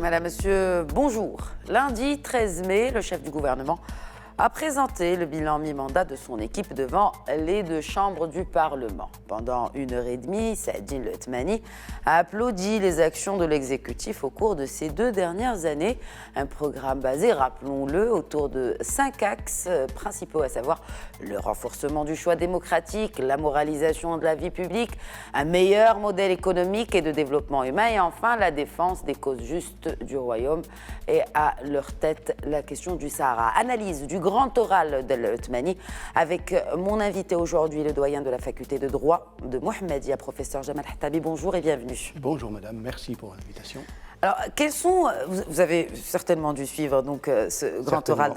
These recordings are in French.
Madame, Monsieur, bonjour. Lundi 13 mai, le chef du gouvernement a présenté le bilan mi-mandat de son équipe devant les deux chambres du Parlement. Pendant 1h30, Saadine El Othmani a applaudi les actions de l'exécutif au cours de ces 2 dernières années. Un programme basé, rappelons-le, autour de 5 axes principaux, à savoir le renforcement du choix démocratique, la moralisation de la vie publique, un meilleur modèle économique et de développement humain et enfin la défense des causes justes du royaume et à leur tête la question du Sahara. Analyse du grand oral d'El Othmani avec mon invité aujourd'hui, le doyen de la faculté de droit de Mohammedia, professeur Jamal Hattabi. Bonjour et bienvenue. Bonjour madame, merci pour l'invitation. Alors, quels sont, vous avez certainement dû suivre donc, ce grand oral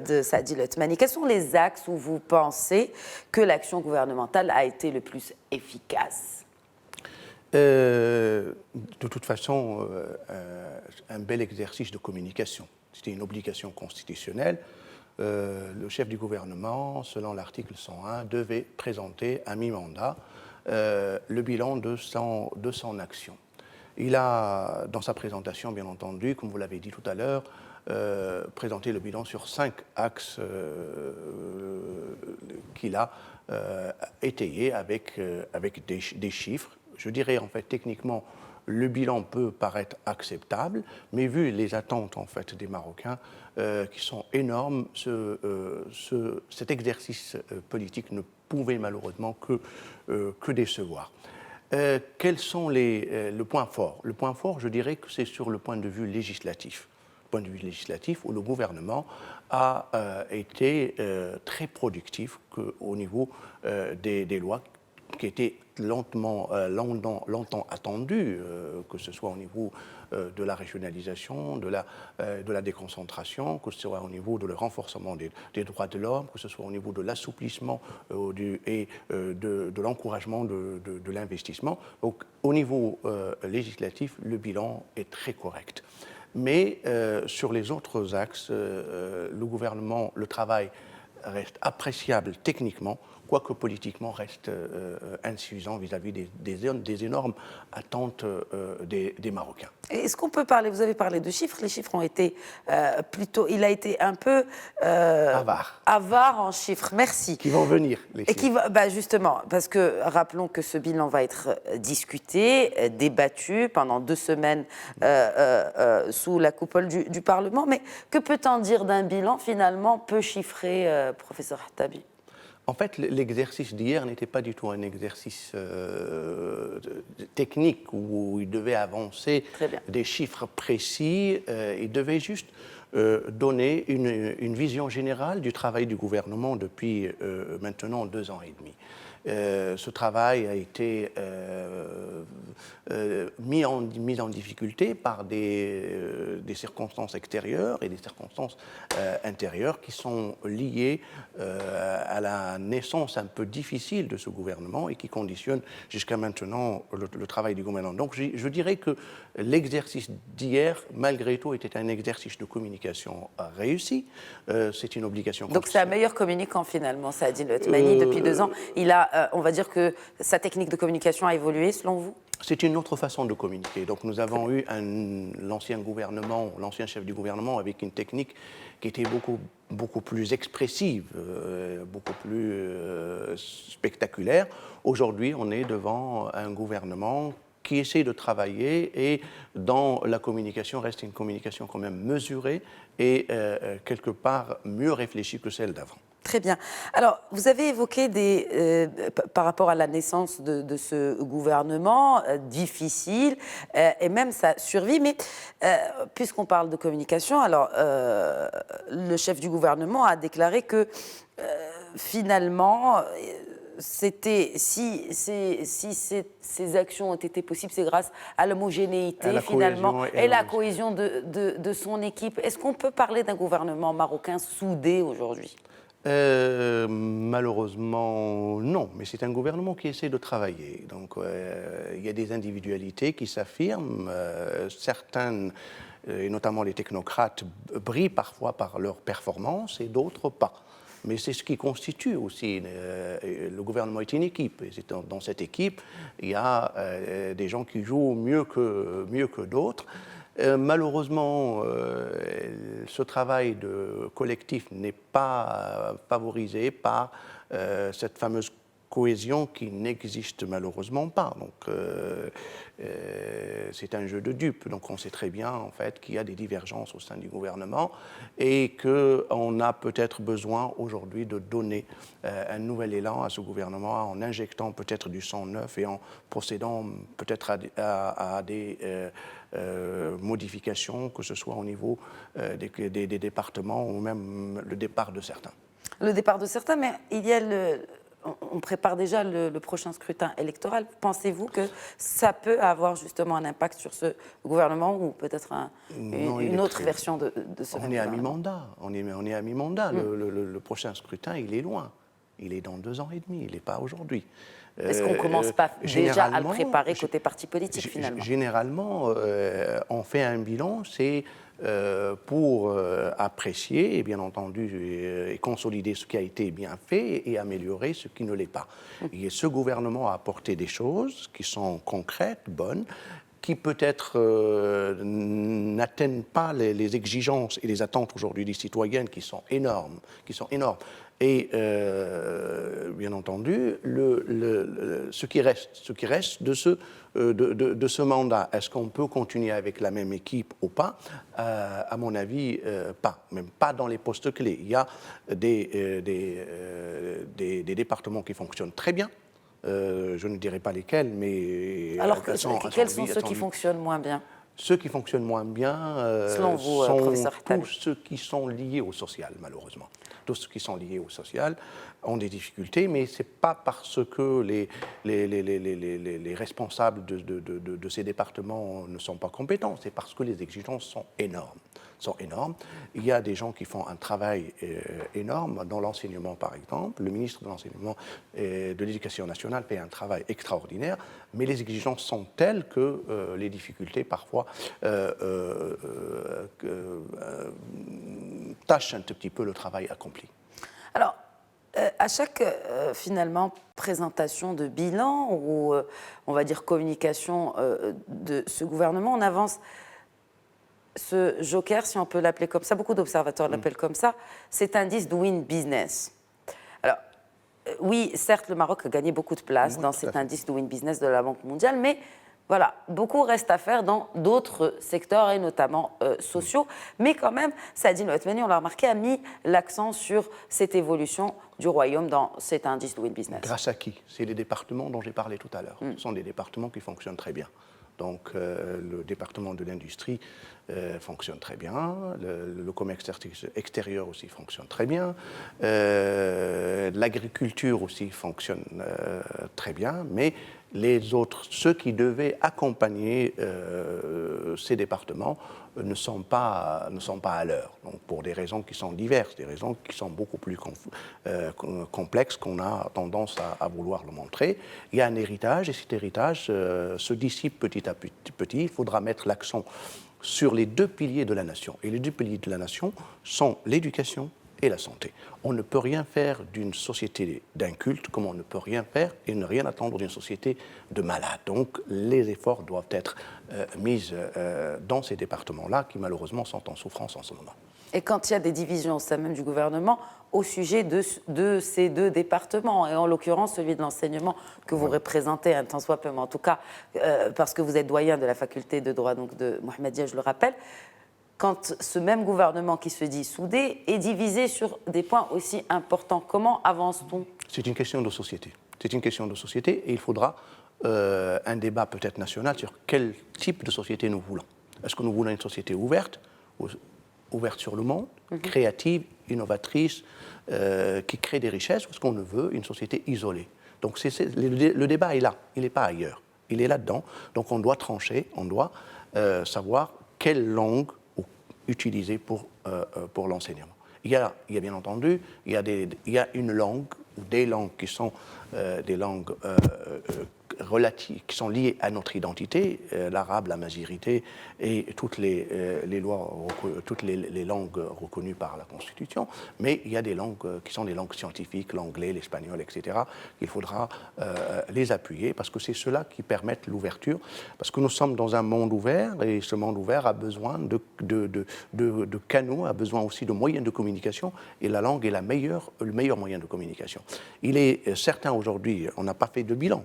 de Saadine El Othmani, quels sont les axes où vous pensez que l'action gouvernementale a été le plus efficace ? De toute façon, un bel exercice de communication. C'était une obligation constitutionnelle. Le chef du gouvernement, selon l'article 101, devait présenter à mi-mandat le bilan de son action. Il a, dans sa présentation, bien entendu, comme vous l'avez dit tout à l'heure, présenté le bilan sur 5 axes qu'il a étayés avec des chiffres. Je dirais, en fait, techniquement, le bilan peut paraître acceptable, mais vu les attentes, en fait, des Marocains, qui sont énormes, cet exercice politique ne pouvait malheureusement que décevoir. Quels sont le point fort ? Le point fort, je dirais que c'est sur le point de vue législatif. Le point de vue législatif où le gouvernement a été très productif au niveau des lois qui étaient longtemps attendues, que ce soit au niveau de la régionalisation, de la déconcentration, que ce soit au niveau de le renforcement des droits de l'homme, que ce soit au niveau de l'assouplissement et de l'encouragement de l'investissement. Donc, au niveau législatif, le bilan est très correct. Mais sur les autres axes, le travail reste appréciable techniquement, quoique politiquement reste insuffisant vis-à-vis des énormes attentes des Marocains. Est-ce qu'on peut parler, vous avez parlé de chiffres, les chiffres ont été il a été un peu avare en chiffres, merci. Qui vont venir, les chiffres. Justement, parce que rappelons que ce bilan va être discuté, débattu pendant 2 semaines sous la coupole du Parlement, mais que peut-on dire d'un bilan finalement peu chiffré, professeur Hattabi ? En fait, l'exercice d'hier n'était pas du tout un exercice technique où il devait avancer des chiffres précis. Il devait juste donner une vision générale du travail du gouvernement depuis maintenant 2 ans et demi. Ce travail a été mis en difficulté par des circonstances extérieures et des circonstances intérieures qui sont liées à la naissance un peu difficile de ce gouvernement et qui conditionnent jusqu'à maintenant le travail du gouvernement. Donc je dirais que l'exercice d'hier, malgré tout, était un exercice de communication réussi. C'est une obligation. Donc c'est un meilleur communicant finalement, Saadine El Othmani, depuis 2 ans. Il a on va dire que sa technique de communication a évolué, selon vous ? C'est une autre façon de communiquer. Donc nous avons eu l'ancien chef du gouvernement avec une technique qui était beaucoup plus expressive, beaucoup plus spectaculaire. Aujourd'hui, on est devant un gouvernement qui essaie de travailler et dans la communication reste une communication quand même mesurée et quelque part mieux réfléchie que celle d'avant. Très bien. Alors, vous avez évoqué par rapport à la naissance de ce gouvernement difficile et même sa survie, mais puisqu'on parle de communication, alors le chef du gouvernement a déclaré que finalement, si ces actions ont été possibles, c'est grâce à l'homogénéité finalement et la cohésion de son équipe. Est-ce qu'on peut parler d'un gouvernement marocain soudé aujourd'hui ? Malheureusement, non, mais c'est un gouvernement qui essaie de travailler. Donc, il y a des individualités qui s'affirment, certaines, et notamment les technocrates, brillent parfois par leur performance et d'autres pas. Mais c'est ce qui constitue aussi, le gouvernement est une équipe, et dans cette équipe, il y a des gens qui jouent mieux que d'autres. Malheureusement, ce travail collectif n'est pas favorisé par cette fameuse cohésion qui n'existe malheureusement pas. Donc, c'est un jeu de dupes. Donc, on sait très bien, en fait, qu'il y a des divergences au sein du gouvernement et qu'on a peut-être besoin aujourd'hui de donner un nouvel élan à ce gouvernement en injectant peut-être du sang neuf et en procédant peut-être à des modifications, que ce soit au niveau des départements ou même le départ de certains. Le départ de certains, mais il y a on prépare déjà le prochain scrutin électoral. Pensez-vous que ça peut avoir justement un impact sur ce gouvernement ou peut-être une autre version de ce On est à mi-mandat. On est à mi-mandat. Le prochain scrutin, il est loin. Il est dans 2 ans et demi. Il n'est pas aujourd'hui. Est-ce qu'on ne commence pas déjà à le préparer côté parti politique finalement? Généralement, on fait un bilan, c'est pour apprécier et bien entendu et consolider ce qui a été bien fait et améliorer ce qui ne l'est pas. Et ce gouvernement a apporté des choses qui sont concrètes, bonnes, qui peut-être n'atteignent pas les exigences et les attentes aujourd'hui des citoyennes qui sont énormes. Et bien entendu, ce qui reste de ce mandat, est-ce qu'on peut continuer avec la même équipe ou pas? À mon avis, pas. Même pas dans les postes clés. Il y a des départements qui fonctionnent très bien. Je ne dirai pas lesquels, mais... Alors, quels sont ceux qui fonctionnent moins bien? Ceux qui fonctionnent moins bien selon vous, sont tous ceux qui sont liés au social, malheureusement. Tous ceux qui sont liés au social ont des difficultés, mais ce n'est pas parce que les responsables de ces départements ne sont pas compétents, c'est parce que les exigences sont énormes. Il y a des gens qui font un travail énorme dans l'enseignement, par exemple. Le ministre de l'Enseignement et de l'Éducation nationale fait un travail extraordinaire, mais les exigences sont telles que les difficultés, parfois, tâchent un tout petit peu le travail accompli. Alors, à chaque, finalement, présentation de bilan ou, on va dire, communication de ce gouvernement, on avance ce joker, si on peut l'appeler comme ça, beaucoup d'observateurs l'appellent comme ça, cet indice doing business. Alors, oui, certes, le Maroc a gagné beaucoup de place dans cet indice doing business de la Banque mondiale, mais voilà, beaucoup reste à faire dans d'autres secteurs et notamment sociaux. Mais quand même, Saadine Ouattmani, on l'a remarqué, a mis l'accent sur cette évolution du royaume dans cet indice doing business. Grâce à qui? C'est les départements dont j'ai parlé tout à l'heure. Ce sont des départements qui fonctionnent très bien. Donc, le département de l'industrie fonctionne très bien, le commerce extérieur aussi fonctionne très bien, l'agriculture aussi fonctionne très bien, mais les autres, ceux qui devaient accompagner ces départements ne sont pas à l'heure. Donc, pour des raisons qui sont diverses, des raisons qui sont beaucoup plus complexes qu'on a tendance à vouloir le montrer. Il y a un héritage et cet héritage se dissipe petit à petit. Il faudra mettre l'accent sur les 2 piliers de la nation. Et les 2 piliers de la nation sont l'éducation et la santé. On ne peut rien faire d'une société d'un culte comme on ne peut rien faire et ne rien attendre d'une société de malades. Donc les efforts doivent être mis dans ces départements-là qui malheureusement sont en souffrance en ce moment. Et quand il y a des divisions au sein même du gouvernement au sujet de ces 2 départements, et en l'occurrence celui de l'enseignement que vous représentez un tant soit peu, mais en tout cas parce que vous êtes doyen de la faculté de droit donc de Mohammedia, je le rappelle, quand ce même gouvernement qui se dit soudé est divisé sur des points aussi importants, comment avance-t-on? C'est une question de société. C'est une question de société et il faudra un débat peut-être national sur quel type de société nous voulons. Est-ce que nous voulons une société ouverte sur le monde, créative, innovatrice, qui crée des richesses, ou est-ce qu'on veut une société isolée? Donc le débat est là, il n'est pas ailleurs, il est là-dedans. Donc on doit trancher, on doit savoir quelle langue utiliser pour l'enseignement. Il y a bien entendu, il y a une langue ou des langues qui sont des langues qui sont liées à notre identité, l'arabe, la mazirité et toutes les toutes les langues reconnues par la Constitution, mais il y a des langues qui sont des langues scientifiques, l'anglais, l'espagnol, etc. Il faudra les appuyer parce que c'est cela qui permettent l'ouverture, parce que nous sommes dans un monde ouvert et ce monde ouvert a besoin de canaux, a besoin aussi de moyens de communication et la langue est le meilleur moyen de communication. Il est certain aujourd'hui, on n'a pas fait de bilan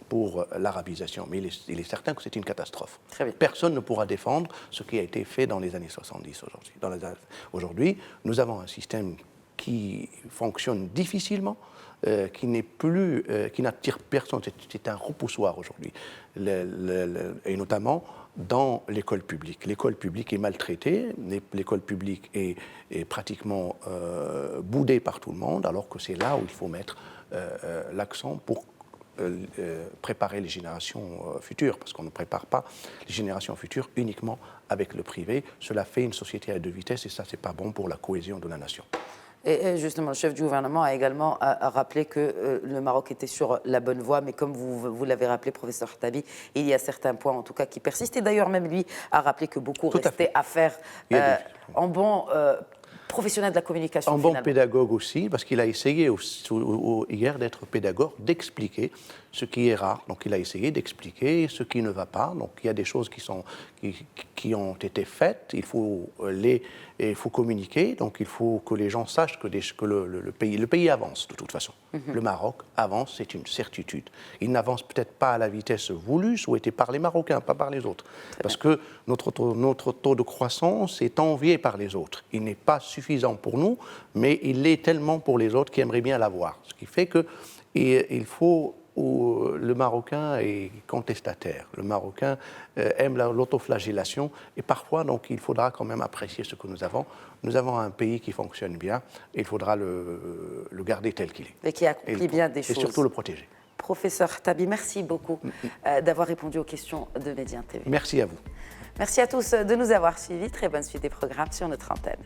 pour l'arabisation, mais il est certain que c'est une catastrophe. Personne ne pourra défendre ce qui a été fait dans les années 70 aujourd'hui. Aujourd'hui, nous avons un système qui fonctionne difficilement, qui n'attire personne. C'est un repoussoir aujourd'hui, et notamment dans l'école publique. L'école publique est maltraitée, l'école publique est pratiquement boudée par tout le monde, alors que c'est là où il faut mettre l'accent pour préparer les générations futures, parce qu'on ne prépare pas les générations futures uniquement avec le privé. Cela fait une société à deux vitesses et ça, c'est pas bon pour la cohésion de la nation. Et justement, le chef du gouvernement a également rappelé que le Maroc était sur la bonne voie, mais comme vous l'avez rappelé, professeur Khattabi, il y a certains points en tout cas qui persistent. Et d'ailleurs, même lui a rappelé que beaucoup restait à faire en bon professionnel de la communication. En bon pédagogue aussi, parce qu'il a essayé hier d'être pédagogue, d'expliquer ce qui est rare. Donc il a essayé d'expliquer ce qui ne va pas. Donc il y a des choses qui ont été faites, il faut communiquer, donc il faut que les gens sachent que le pays avance de toute façon. Le Maroc avance, c'est une certitude. Il n'avance peut-être pas à la vitesse voulue, souhaitée par les Marocains, pas par les autres. Parce que notre taux de croissance est envié par les autres. Il n'est pas suffisant pour nous, mais il l'est tellement pour les autres qui aimeraient bien l'avoir. Ce qui fait que le Marocain est contestataire. Le Marocain aime l'autoflagellation et parfois, donc, il faudra quand même apprécier ce que nous avons. Nous avons un pays qui fonctionne bien et il faudra le garder tel qu'il est. Et qui accomplit bien des choses. Et surtout le protéger. Professeur Khattabi, merci beaucoup d'avoir répondu aux questions de Médien TV. Merci à vous. Merci à tous de nous avoir suivis. Très bonne suite des programmes sur notre antenne.